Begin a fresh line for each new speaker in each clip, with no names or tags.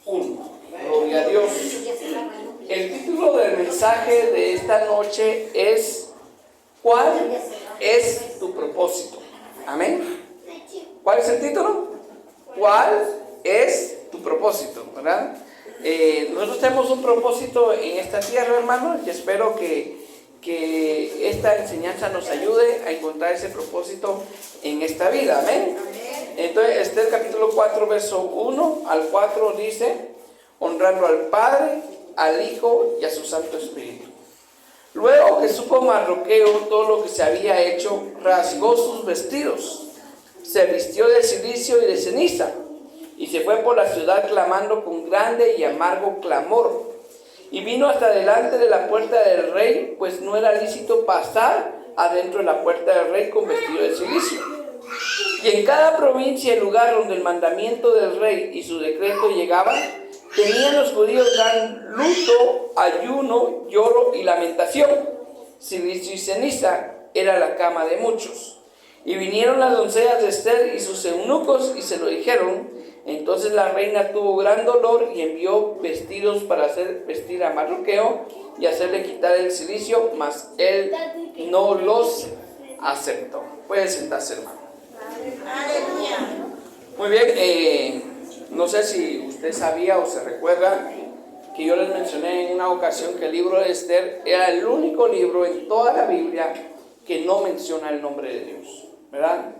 1. Gloria a Dios. El título del mensaje de esta noche es ¿cuál es tu propósito? Amén. ¿Cuál es el título? ¿Cuál es tu propósito? ¿Verdad? Nosotros tenemos un propósito en esta tierra, hermanos, y espero que esta enseñanza nos ayude a encontrar ese propósito en esta vida. Amén. Entonces, el capítulo 4, verso 1 al 4 dice: honrando al Padre, al Hijo y a su Santo Espíritu. Luego que supo Mardoqueo todo lo que se había hecho, rasgó sus vestidos, se vistió de cilicio y de ceniza, y se fue por la ciudad clamando con grande y amargo clamor. Y vino hasta delante de la puerta del rey, pues no era lícito pasar adentro de la puerta del rey con vestido de cilicio. Y en cada provincia y lugar donde el mandamiento del rey y su decreto llegaban, tenían los judíos gran luto, ayuno, lloro y lamentación. Cilicio y ceniza era la cama de muchos. Y vinieron las doncellas de Esther y sus eunucos y se lo dijeron. Entonces la reina tuvo gran dolor y envió vestidos para hacer vestir a Mardoqueo y hacerle quitar el cilicio, mas él no los aceptó. Puede sentarse, hermano.
Aleluya.
Muy bien, no sé si usted sabía o se recuerda que yo les mencioné en una ocasión que el libro de Esther era el único libro en toda la Biblia que no menciona el nombre de Dios, ¿verdad?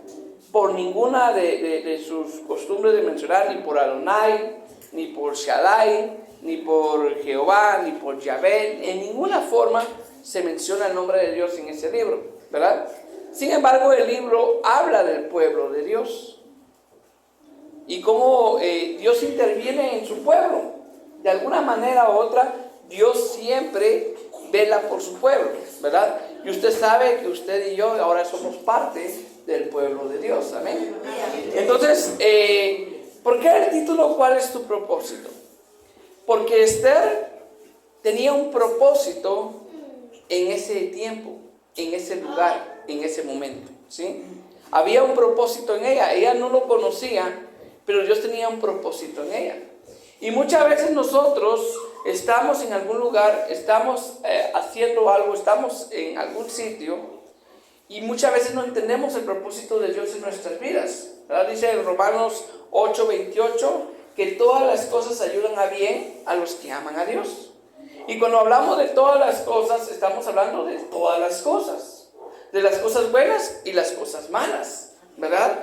Por ninguna de sus costumbres de mencionar, ni por Adonai, ni por Shaddai, ni por Jehová, ni por Yahvé, en ninguna forma se menciona el nombre de Dios en ese libro, ¿verdad? Sin embargo, el libro habla del pueblo de Dios y cómo Dios interviene en su pueblo. De alguna manera u otra, Dios siempre vela por su pueblo, ¿verdad? Y usted sabe que usted y yo ahora somos parte del pueblo de Dios, amén. Entonces, ¿por qué el título ¿cuál es tu propósito? Porque Esther tenía un propósito en ese tiempo, en ese lugar, en ese momento, ¿sí? Había un propósito en ella no lo conocía, pero Dios tenía un propósito en ella. Y muchas veces nosotros estamos en algún lugar, estamos haciendo algo, estamos en algún sitio, y muchas veces no entendemos el propósito de Dios en nuestras vidas, ¿verdad? Dice en Romanos 8:28 que todas las cosas ayudan a bien a los que aman a Dios. Y cuando hablamos de todas las cosas, estamos hablando de todas las cosas, de las cosas buenas y las cosas malas, ¿verdad?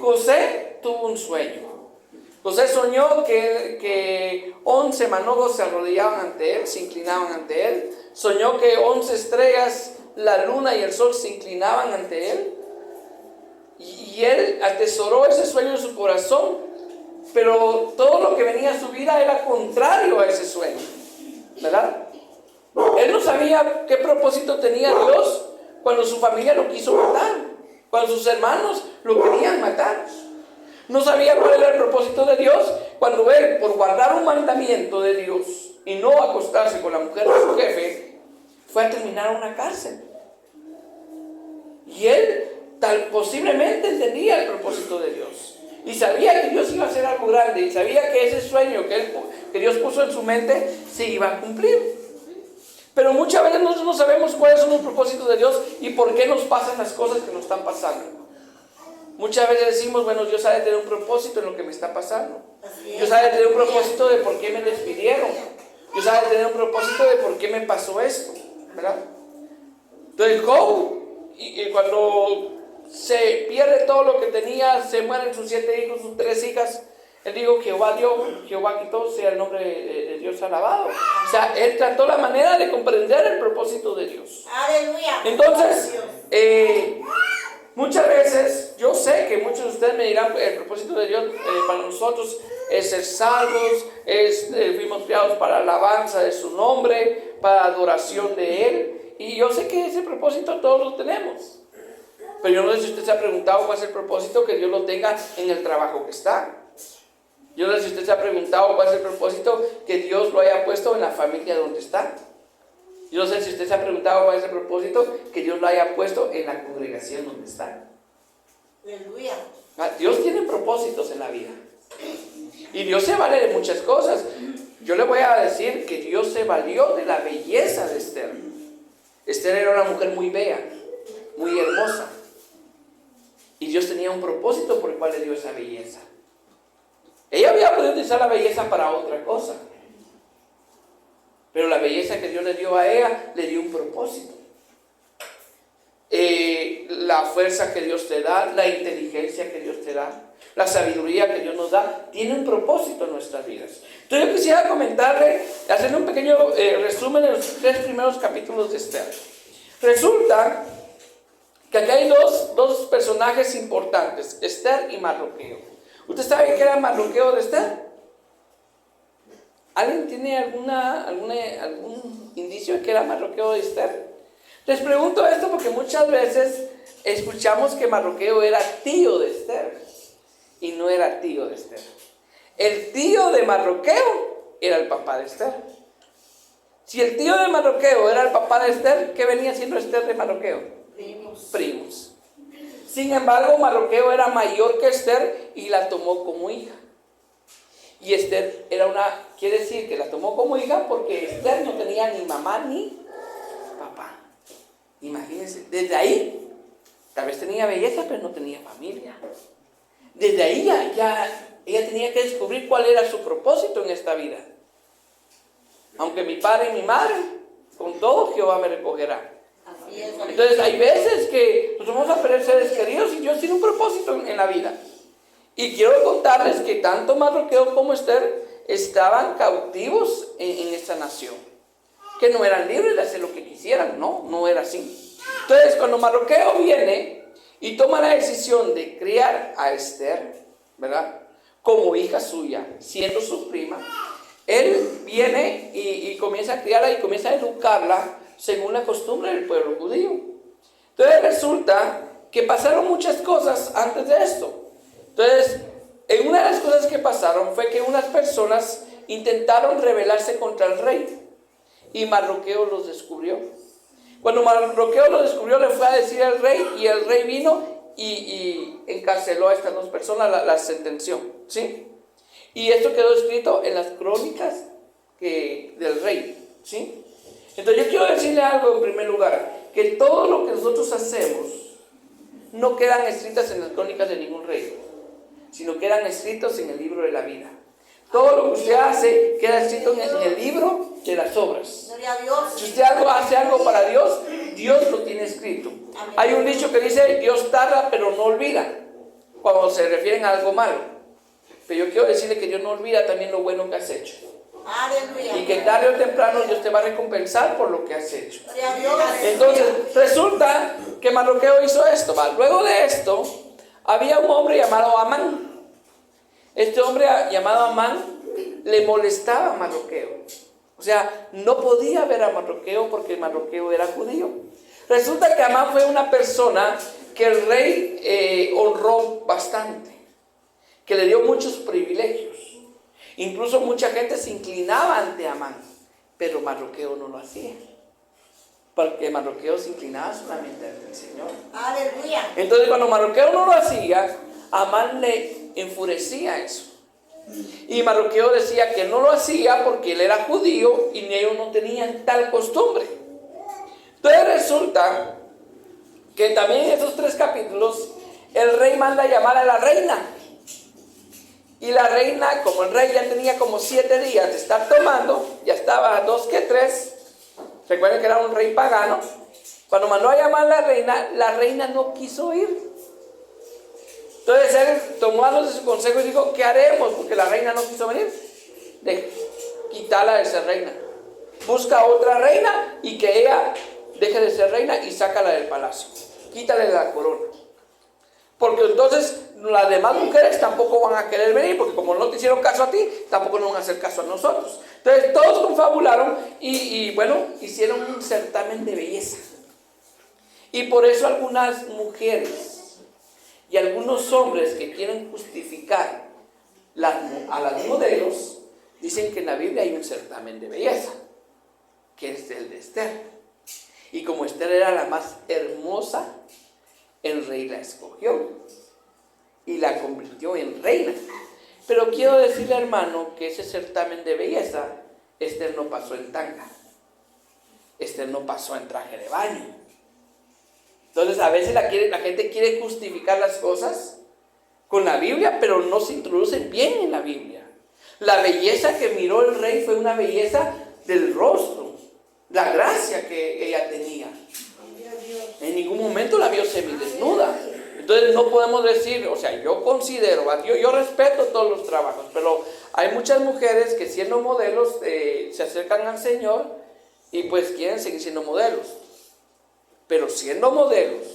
José tuvo un sueño. José soñó que 11 manojos se arrodillaban ante él, se inclinaban ante él. Soñó que 11 estrellas, la luna y el sol se inclinaban ante él. Y él atesoró ese sueño en su corazón, pero todo lo que venía a su vida era contrario a ese sueño, ¿verdad? Él no sabía qué propósito tenía Dios cuando su familia lo quiso matar, cuando sus hermanos lo querían matar. No sabía cuál era el propósito de Dios cuando él, por guardar un mandamiento de Dios y no acostarse con la mujer de su jefe, fue a terminar en una cárcel. Y él posiblemente entendía el propósito de Dios y sabía que Dios iba a hacer algo grande y sabía que ese sueño que Dios puso en su mente se iba a cumplir. Pero muchas veces nosotros no sabemos cuáles son los propósitos de Dios y por qué nos pasan las cosas que nos están pasando. Muchas veces decimos, bueno, Dios ha de tener un propósito en lo que me está pasando. Dios ha de tener un propósito de por qué me despidieron. Dios ha de tener un propósito de por qué me pasó esto, ¿verdad? Entonces Job, y cuando se pierde todo lo que tenía, se mueren sus 7 hijos, sus 3 hijas, él dijo, Jehová dio, Jehová quitó, sea el nombre de Dios alabado. O sea, él trató la manera de comprender el propósito de Dios.
Aleluya.
Entonces, muchas veces, yo sé que muchos de ustedes me dirán, el propósito de Dios para nosotros es ser salvos, fuimos creados para alabanza de su nombre, para adoración de Él. Y yo sé que ese propósito todos lo tenemos. Pero yo no sé si usted se ha preguntado cuál es el propósito que Dios lo tenga en el trabajo que está. Yo no sé si usted se ha preguntado cuál es el propósito que Dios lo haya puesto en la familia donde está. Yo no sé si usted se ha preguntado cuál es el propósito que Dios lo haya puesto en la congregación donde está.
Aleluya.
Dios tiene propósitos en la vida. Y Dios se vale de muchas cosas. Yo le voy a decir que Dios se valió de la belleza de Esther. Esther era una mujer muy bella, muy hermosa. Y Dios tenía un propósito por el cual le dio esa belleza. Ella había podido utilizar la belleza para otra cosa. Pero la belleza que Dios le dio a ella, le dio un propósito. La fuerza que Dios te da, la inteligencia que Dios te da, la sabiduría que Dios nos da, tiene un propósito en nuestras vidas. Entonces yo quisiera comentarle, hacerle un pequeño resumen de los 3 primeros capítulos de Esther. Resulta que aquí hay dos personajes importantes, Esther y Mardoqueo. ¿Usted sabe qué era Mardoqueo de Esther? ¿Alguien tiene algún indicio de que era Mardoqueo de Esther? Les pregunto esto porque muchas veces escuchamos que Mardoqueo era tío de Esther y no era tío de Esther. El tío de Mardoqueo era el papá de Esther. Si el tío de Mardoqueo era el papá de Esther, ¿qué venía siendo Esther de Mardoqueo? Primos. Sin embargo, Mardoqueo era mayor que Esther y la tomó como hija. Y Esther quiere decir que la tomó como hija porque Esther no tenía ni mamá ni papá. Imagínense, desde ahí, tal vez tenía belleza, pero no tenía familia. Desde ahí ya ella tenía que descubrir cuál era su propósito en esta vida. Aunque mi padre y mi madre, con todo Jehová me recogerá. Entonces hay veces que nos vamos a perder seres queridos y Dios tiene un propósito en la vida. Y quiero contarles que tanto Mardoqueo como Esther estaban cautivos en esta nación. Que no eran libres de hacer lo que quisieran, no era así. Entonces cuando Mardoqueo viene y toma la decisión de criar a Esther, ¿verdad?, como hija suya, siendo su prima, él viene y comienza a criarla y comienza a educarla según la costumbre del pueblo judío. Entonces resulta que pasaron muchas cosas antes de esto. Entonces, una de las cosas que pasaron fue que unas personas intentaron rebelarse contra el rey y Mardoqueo los descubrió. Cuando Mardoqueo los descubrió, le fue a decir al rey y el rey vino y encarceló a estas 2 personas, la sentenció, ¿sí? Y esto quedó escrito en las crónicas del rey, ¿sí? Entonces yo quiero decirle algo en primer lugar, que todo lo que nosotros hacemos no quedan escritas en las crónicas de ningún rey, sino quedan escritos en el libro de la vida. Todo lo que usted hace queda escrito en el libro de las obras. Si usted hace algo para Dios, Dios lo tiene escrito. Hay un dicho que dice, Dios tarda pero no olvida, cuando se refieren a algo malo. Pero yo quiero decirle que Dios no olvida también lo bueno que has hecho.
Aleluya.
Y que tarde o temprano Dios te va a recompensar por lo que has hecho. Entonces resulta que Mardoqueo hizo esto, ¿va? Luego de esto había un hombre llamado Amán. Este hombre llamado Amán le molestaba a Mardoqueo. O sea, no podía ver a Mardoqueo porque Mardoqueo era judío. Resulta que Amán fue una persona que el rey honró bastante, que le dio muchos privilegios. Incluso mucha gente se inclinaba ante Amán, pero Mardoqueo no lo hacía, porque Mardoqueo se inclinaba solamente ante el Señor.
Aleluya.
Entonces cuando Mardoqueo no lo hacía, Amán le enfurecía eso. Y Mardoqueo decía que no lo hacía porque él era judío y ellos no tenían tal costumbre. Entonces resulta que también en esos 3 capítulos el rey manda a llamar a la reina. Y la reina, como el rey ya tenía como 7 días de estar tomando, ya estaba 2 que 3. Recuerden que era un rey pagano. Cuando mandó a llamar a la reina no quiso ir. Entonces él tomó su consejo y dijo, ¿qué haremos? Porque la reina no quiso venir. Quítala de ser reina. Busca otra reina y que ella deje de ser reina y sácala del palacio. Quítale la corona. Porque entonces las demás mujeres tampoco van a querer venir, porque como no te hicieron caso a ti, tampoco nos van a hacer caso a nosotros. Entonces todos confabularon y bueno, hicieron un certamen de belleza. Y por eso algunas mujeres y algunos hombres que quieren justificar a las modelos, dicen que en la Biblia hay un certamen de belleza, que es el de Esther. Y como Esther era la más hermosa, el rey la escogió y la convirtió en reina. Pero quiero decirle, hermano, que ese certamen de belleza, Esther no pasó en tanga. Esther no pasó en traje de baño. Entonces a veces la gente quiere justificar las cosas con la Biblia, pero no se introducen bien en la Biblia. La belleza que miró el rey fue una belleza del rostro, la gracia que ella tenía. En ningún momento la vio semidesnuda. Entonces no podemos decir, o sea, yo considero, yo respeto todos los trabajos, pero hay muchas mujeres que siendo modelos se acercan al Señor y pues quieren seguir siendo modelos. Pero siendo modelos,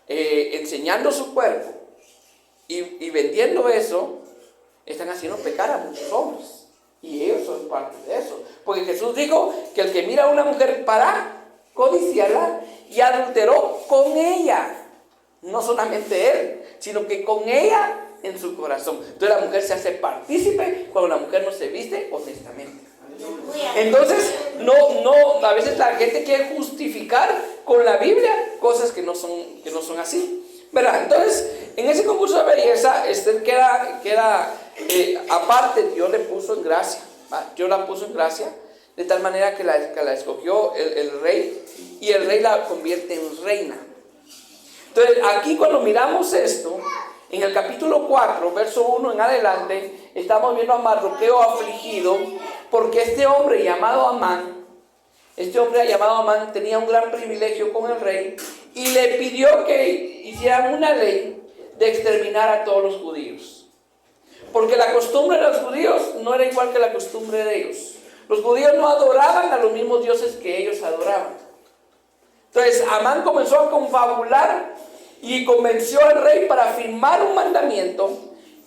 enseñando su cuerpo y vendiendo eso, están haciendo pecar a muchos hombres. Y ellos son parte de eso. Porque Jesús dijo que el que mira a una mujer para codiciarla y adulteró con ella. No solamente él, sino que con ella en su corazón. Entonces la mujer se hace partícipe cuando la mujer no se viste honestamente. Entonces, a veces la gente quiere justificar con la Biblia cosas que no son así, ¿verdad? Entonces, en ese concurso de belleza, Esther queda aparte, Dios le puso en gracia, ¿va? Dios la puso en gracia, de tal manera que la escogió el rey, y el rey la convierte en reina. Entonces, aquí cuando miramos esto, en el capítulo 4, verso 1 en adelante, estamos viendo a Mardoqueo afligido, porque este hombre llamado Amán tenía un gran privilegio con el rey, y le pidió que hicieran una ley de exterminar a todos los judíos. Porque la costumbre de los judíos no era igual que la costumbre de ellos. Los judíos no adoraban a los mismos dioses que ellos adoraban. Entonces Amán comenzó a confabular y convenció al rey para firmar un mandamiento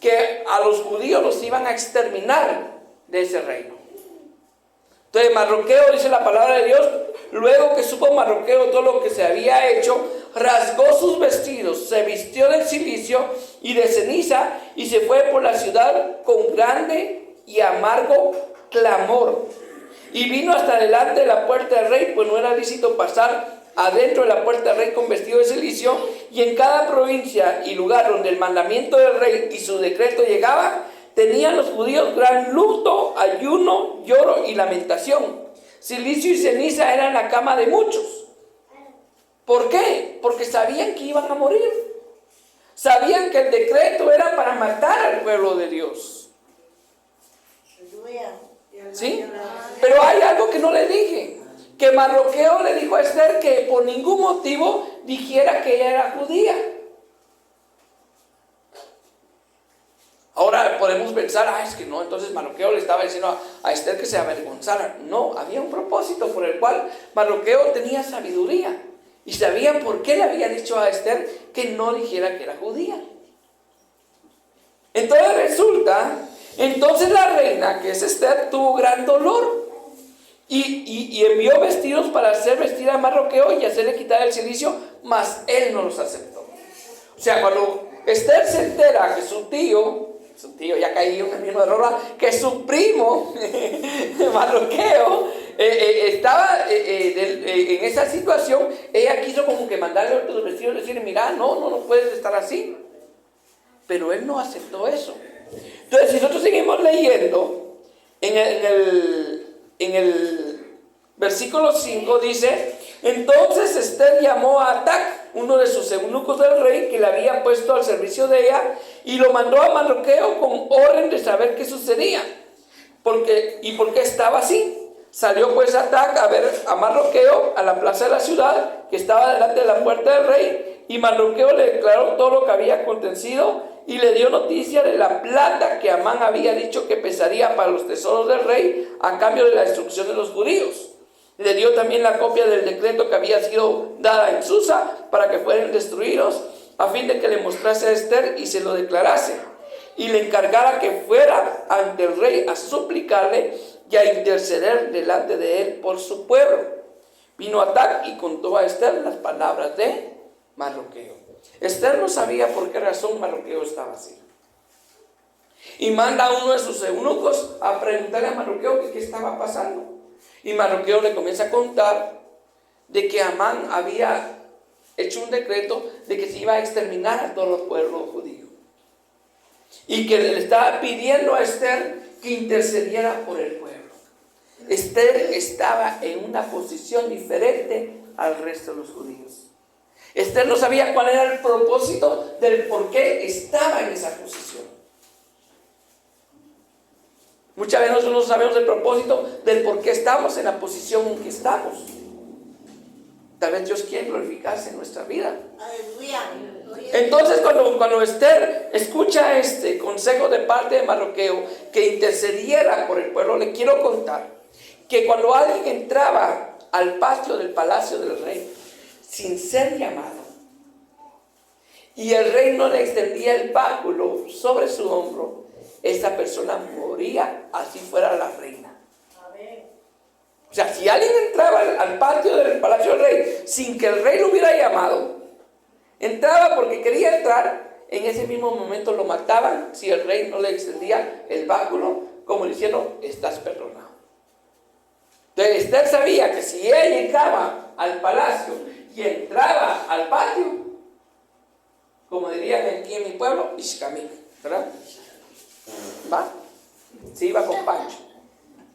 que a los judíos los iban a exterminar de ese reino. Entonces Mardoqueo, dice la palabra de Dios, luego que supo Mardoqueo todo lo que se había hecho, rasgó sus vestidos, se vistió de cilicio y de ceniza y se fue por la ciudad con grande y amargo clamor. Y vino hasta delante de la puerta del rey, pues no era lícito pasar adentro de la puerta del rey con vestido de cilicio, y en cada provincia y lugar donde el mandamiento del rey y su decreto llegaba, tenían los judíos gran luto, ayuno, lloro y lamentación. Cilicio y ceniza eran la cama de muchos. ¿Por qué? Porque sabían que iban a morir. Sabían que el decreto era para matar al pueblo de Dios. ¿Sí? Pero hay algo que no le dije. Que Mardoqueo le dijo a Esther que por ningún motivo dijera que ella era judía. Ahora podemos pensar, es que no, entonces Mardoqueo le estaba diciendo a Esther que se avergonzara. No, había un propósito por el cual Mardoqueo tenía sabiduría y sabía por qué le había dicho a Esther que no dijera que era judía. Entonces resulta, entonces la reina, que es Esther, tuvo gran dolor y envió vestidos para hacer vestir a Mardoqueo y hacerle quitar el cilicio, mas él no los aceptó. O sea, cuando Esther se entera que su tío ya caí en el mismo error, que su primo Mardoqueo estaba en esa situación, ella quiso como que mandarle otros vestidos y decirle, mira, no puedes estar así. Pero él no aceptó eso. Entonces, si nosotros seguimos leyendo, en el versículo 5 dice, entonces Esther llamó a Atac, uno de sus eunucos del rey, que le había puesto al servicio de ella, y lo mandó a Mardoqueo con orden de saber qué sucedía, por qué estaba así. Salió pues Atac a ver a Mardoqueo a la plaza de la ciudad, que estaba delante de la puerta del rey, y Mardoqueo le declaró todo lo que había acontecido, y le dio noticia de la plata que Amán había dicho que pesaría para los tesoros del rey, a cambio de la destrucción de los judíos. Le dio también la copia del decreto que había sido dada en Susa para que fueran destruidos, a fin de que le mostrase a Esther y se lo declarase, y le encargara que fuera ante el rey a suplicarle y a interceder delante de él por su pueblo. Vino Atac y contó a Esther las palabras de Mardoqueo. Esther no sabía por qué razón Mardoqueo estaba así. Y manda a uno de sus eunucos a preguntarle a Mardoqueo qué estaba pasando. Y Mardoqueo le comienza a contar de que Amán había hecho un decreto de que se iba a exterminar a todo el pueblo judío. y que le estaba pidiendo a Esther que intercediera por el pueblo. Esther estaba en una posición diferente al resto de los judíos. Esther no sabía cuál era el propósito del por qué estaba en esa posición. Muchas veces nosotros no sabemos el propósito del por qué estamos en la posición en que estamos. Tal vez Dios quiere glorificarse en nuestra vida.
Aleluya.
Entonces cuando Esther escucha este consejo de parte de Mardoqueo que intercediera por el pueblo, le quiero contar que cuando alguien entraba al patio del palacio del rey sin ser llamado y el rey no le extendía el báculo sobre su hombro, esa persona moría, así fuera la reina. O sea, si alguien entraba al patio del palacio del rey sin que el rey lo hubiera llamado, entraba porque quería entrar, en ese mismo momento lo mataban si el rey no le extendía el báculo, como diciendo, estás perdonado. Entonces Esther sabía que si ella llegaba al palacio y entraba al patio, como dirían aquí en mi pueblo, Ishkamik, ¿verdad? ¿Va? Sí, iba con Pancho.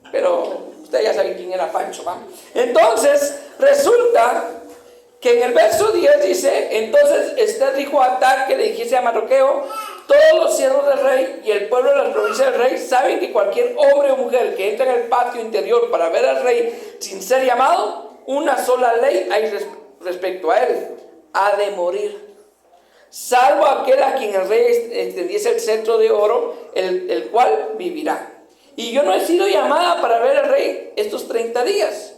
Pero usted ya sabe quién era Pancho, ¿va? Entonces, resulta que en el verso 10 dice, entonces Esther dijo a Atán que le dijese a Mardoqueo, todos los siervos del rey y el pueblo de las provincias del rey saben que cualquier hombre o mujer que entre en el patio interior para ver al rey sin ser llamado, una sola ley hay respecto a él, ha de morir. Salvo aquel a quien el rey extendiese el cetro de oro, el cual vivirá. Y yo no he sido llamada para ver al rey estos 30 días.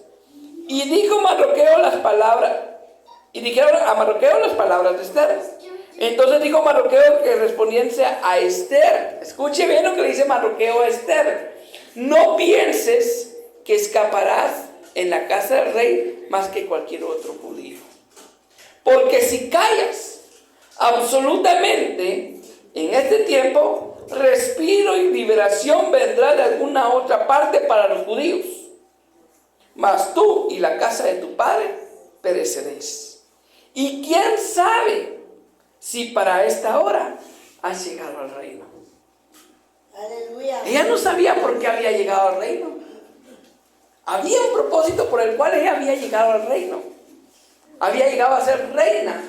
Y dijo Mardoqueo las palabras, y dijeron a Mardoqueo las palabras de Esther. Entonces dijo Mardoqueo que respondiese a Esther. Escuche bien lo que le dice Mardoqueo a Esther. No pienses que escaparás en la casa del rey más que cualquier otro judío. Porque si callas absolutamente en este tiempo, respiro y liberación vendrá de alguna otra parte para los judíos. Mas tú y la casa de tu padre pereceréis. Y quién sabe si para esta hora has llegado al reino.
Aleluya.
Ella no sabía por qué había llegado al reino. Había un propósito por el cual ella había llegado al reino. Había llegado a ser reina.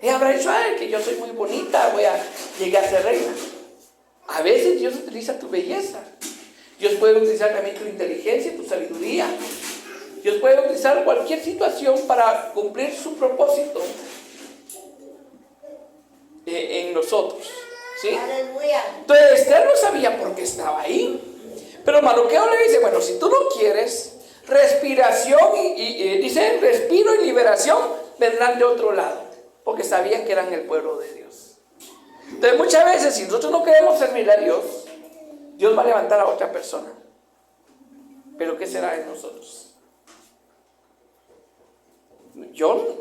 Ella habrá dicho, ay, que yo soy muy bonita, voy a llegar a ser reina. A veces Dios utiliza tu belleza. Dios puede utilizar también tu inteligencia, tu sabiduría. Dios puede utilizar cualquier situación para cumplir su propósito en nosotros. ¿Sí?
Aleluya.
Entonces Esther no sabía por qué estaba ahí. Pero Mardoqueo le dice, bueno, si tú no quieres, respiración dice, respiro y liberación vendrán de otro lado. Porque sabían que eran el pueblo de Dios. Entonces muchas veces, si nosotros no queremos servir a Dios, Dios va a levantar a otra persona. Pero ¿qué será de nosotros? Yo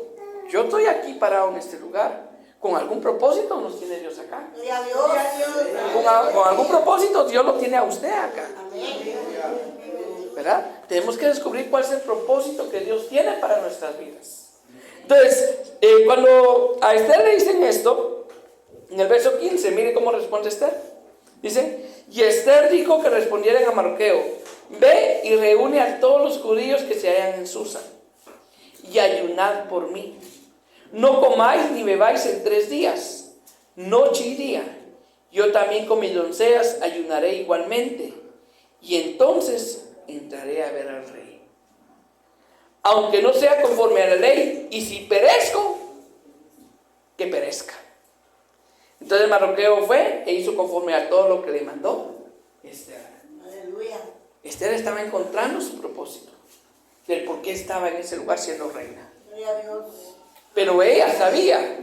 estoy aquí parado en este lugar. ¿Con algún propósito nos tiene Dios acá?
Gloria a Dios.
Con algún propósito Dios lo tiene a usted acá.
Amén.
¿Verdad? Tenemos que descubrir cuál es el propósito que Dios tiene para nuestras vidas. Entonces, cuando a Esther le dicen esto, en el verso 15, mire cómo responde Esther. Dice, y Esther dijo que respondieran a Mardoqueo, ve y reúne a todos los judíos que se hallan en Susa, y ayunad por mí. No comáis ni bebáis en 3 días, noche y día. Yo también con mis doncellas ayunaré igualmente, y entonces entraré a ver al rey. Aunque no sea conforme a la ley, y si perezco, que perezca. Entonces Mardoqueo fue e hizo conforme a todo lo que le mandó Esther.
Aleluya.
Esther estaba encontrando su propósito, del por qué estaba en ese lugar siendo reina.
Gloria a Dios.
Pero ella sabía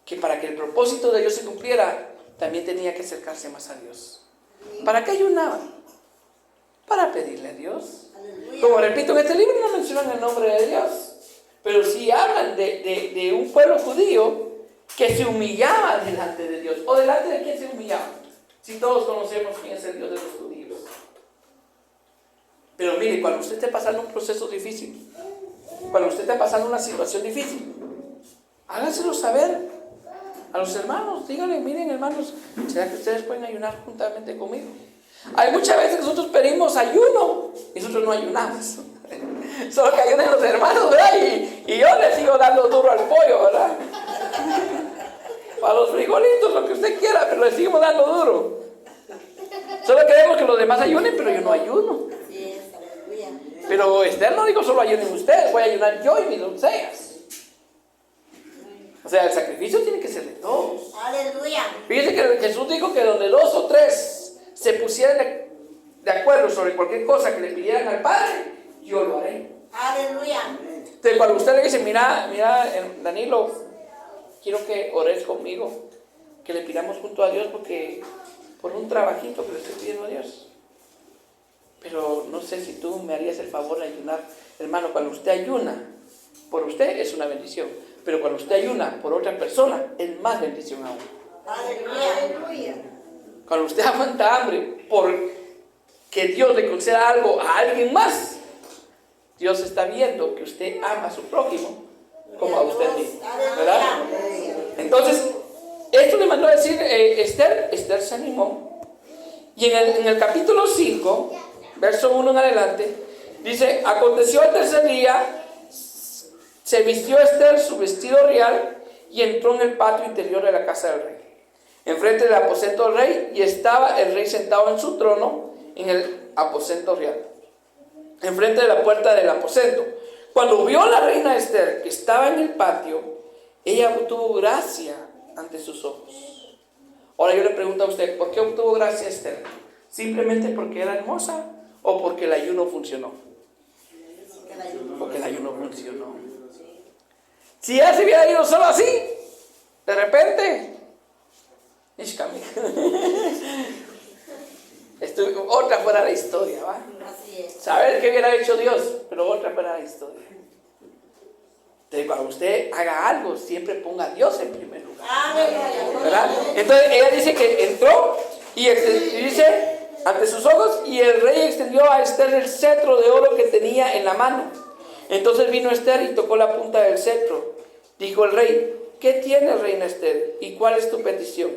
que para que el propósito de Dios se cumpliera, también tenía que acercarse más a Dios. ¿Para qué ayunaba? Para pedirle a Dios.
Aleluya.
Como repito, en este libro no mencionan el nombre de Dios, pero sí hablan de un pueblo judío que se humillaba delante de Dios. ¿O delante de quién se humillaba? Si todos conocemos quién es el Dios de los judíos. Pero mire, cuando usted esté pasando un proceso difícil, cuando usted esté pasando una situación difícil, hágaselo saber A los hermanos, díganle, miren hermanos, ¿será que ustedes pueden ayunar juntamente conmigo? Hay muchas veces que nosotros pedimos ayuno y nosotros no ayunamos. Solo que ayunen los hermanos, ¿verdad? Y yo les sigo dando duro al pollo, ¿verdad? Para los frijolitos, lo que usted quiera, pero les seguimos dando duro. Solo queremos que los demás ayunen, pero yo no ayuno.
Así es, aleluya.
Pero Esther no dijo solo ayunen ustedes, voy a ayunar yo y mis doncellas. O sea, el sacrificio tiene que ser de todos.
Aleluya.
Fíjense que Jesús dijo que donde 2 o 3 se pusieran de acuerdo sobre cualquier cosa que le pidieran al Padre, yo lo haré.
Aleluya.
Entonces, cuando usted le dice, mira, Danilo, quiero que ores conmigo, que le pidamos junto a Dios porque por un trabajito que le estoy pidiendo a Dios. Pero no sé si tú me harías el favor de ayunar. Hermano, cuando usted ayuna por usted es una bendición, pero cuando usted ayuna por otra persona es más bendición aún.
Aleluya.
Cuando usted aguanta hambre por que Dios le conceda algo a alguien más, Dios está viendo que usted ama a su prójimo como a usted mismo, ¿verdad? Entonces, esto le mandó a decir Esther. Esther se animó. Y en el capítulo 5, verso 1 en adelante, dice: aconteció el tercer día, se vistió Esther su vestido real y entró en el patio interior de la casa del rey, enfrente del aposento del rey, y estaba el rey sentado en su trono en el aposento real, enfrente de la puerta del aposento. Cuando vio la reina Esther que estaba en el patio, ella obtuvo gracia ante sus ojos. Ahora yo le pregunto a usted, ¿por qué obtuvo gracia Esther? ¿Simplemente porque era hermosa o porque el ayuno funcionó? Porque el ayuno funcionó. Si ella se hubiera ido solo así, de repente, otra fuera la historia, ¿va?
Así es.
Saber qué hubiera hecho Dios, pero otra fuera la historia. Entonces, cuando usted haga algo, siempre ponga a Dios en primer lugar, ¿verdad? Entonces, ella dice que entró y dice ante sus ojos, y el rey extendió a Esther el cetro de oro que tenía en la mano. Entonces vino Esther y tocó la punta del cetro. Dijo el rey: ¿qué tienes, reina Esther? ¿Y cuál es tu petición?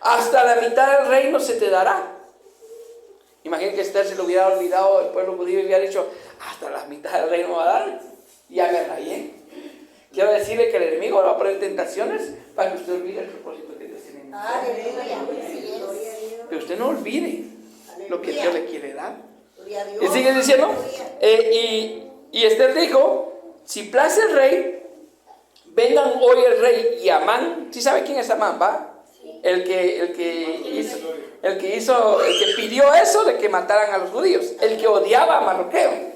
Hasta la mitad del reino se te dará. Imaginen que Esther se lo hubiera olvidado del pueblo judío y hubiera dicho: hasta la mitad del reino va a dar. Ya me rayé. Quiero decirle que el enemigo va a poner tentaciones para que usted olvide el propósito que Dios tiene en usted.
Aleluya.
Que usted no olvide lo que Dios le quiere dar.
Gloria a Dios.
Y sigue diciendo, y Esther dijo: si place el rey, vengan hoy el rey y Amán. ¿Sí sabe quién es Amán, va? El que pidió eso de que mataran a los judíos, el que odiaba a Mardoqueo.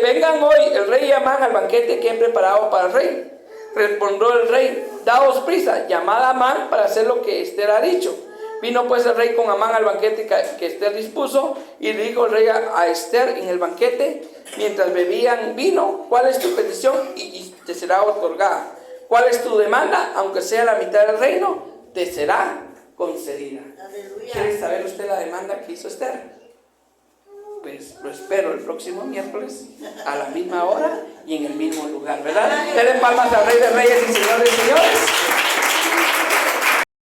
Vengan hoy el rey y Amán al banquete que he preparado para el rey. Respondió el rey: daos prisa, llamad a Amán para hacer lo que Esther ha dicho. Vino pues el rey con Amán al banquete que Esther dispuso, y le dijo el rey a Esther en el banquete, mientras bebían vino: ¿cuál es tu petición? Y te será otorgada. ¿Cuál es tu demanda? Aunque sea la mitad del reino, te será concedida.
Aleluya.
¿Quiere saber usted la demanda que hizo Esther? Pues lo espero el próximo miércoles a la misma hora y en el mismo lugar, ¿verdad? Denle palmas al Rey de Reyes y Señores de Señores.